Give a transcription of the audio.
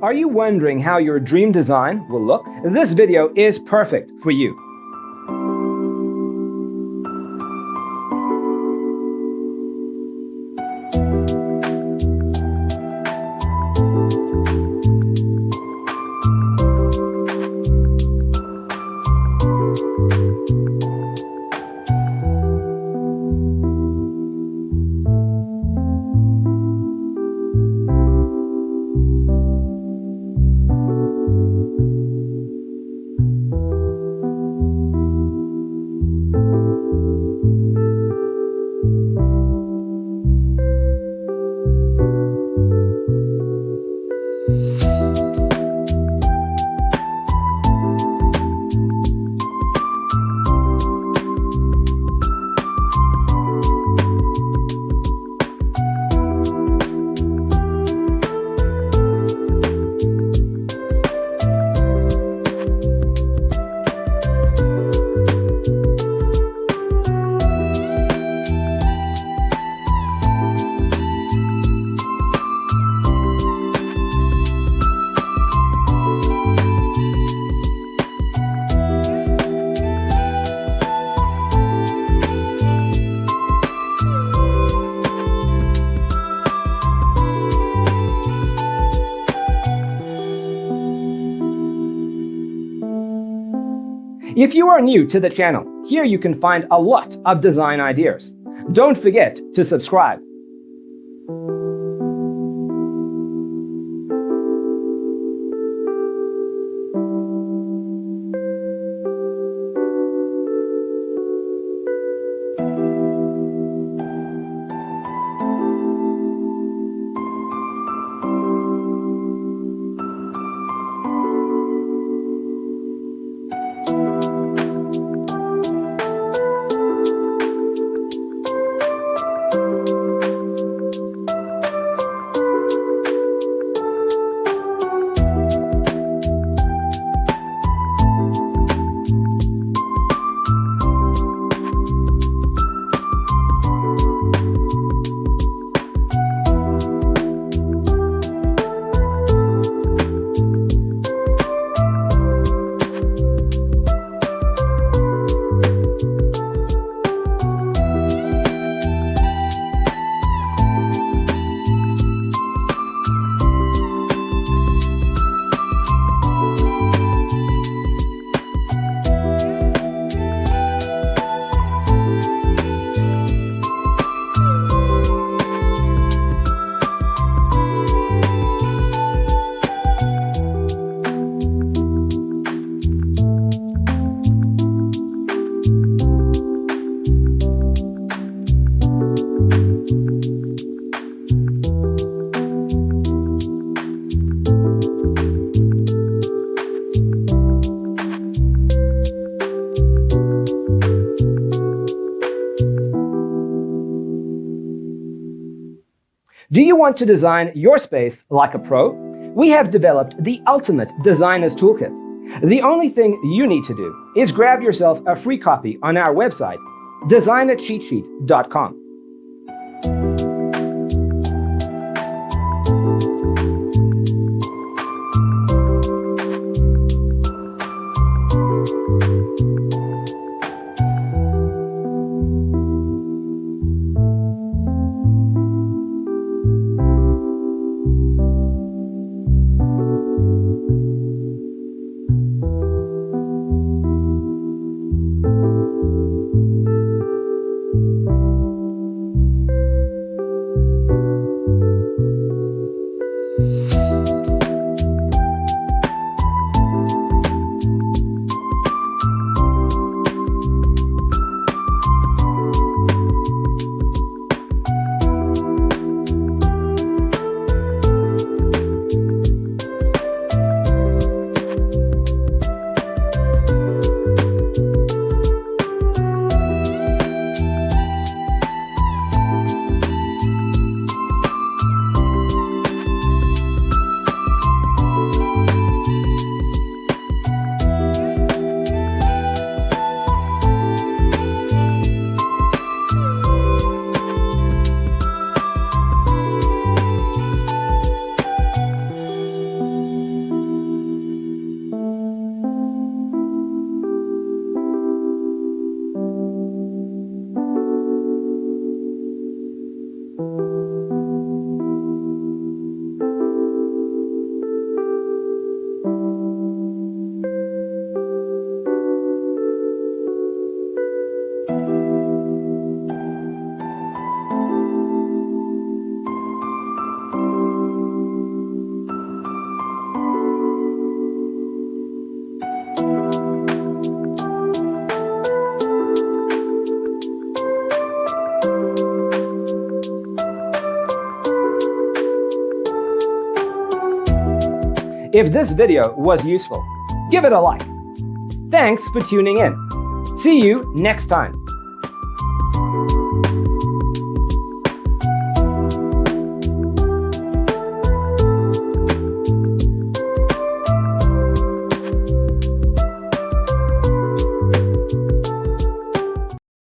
Are you wondering how your dream design will look? This video is perfect for you. If you are new to the channel, here you can find a lot of design ideas. Don't forget to subscribe. Do you want to design your space like a pro? We have developed the ultimate designer's toolkit. The only thing you need to do is grab yourself a free copy on our website, designercheatsheet.com. If this video was useful, give it a like. Thanks for tuning in. See you next time.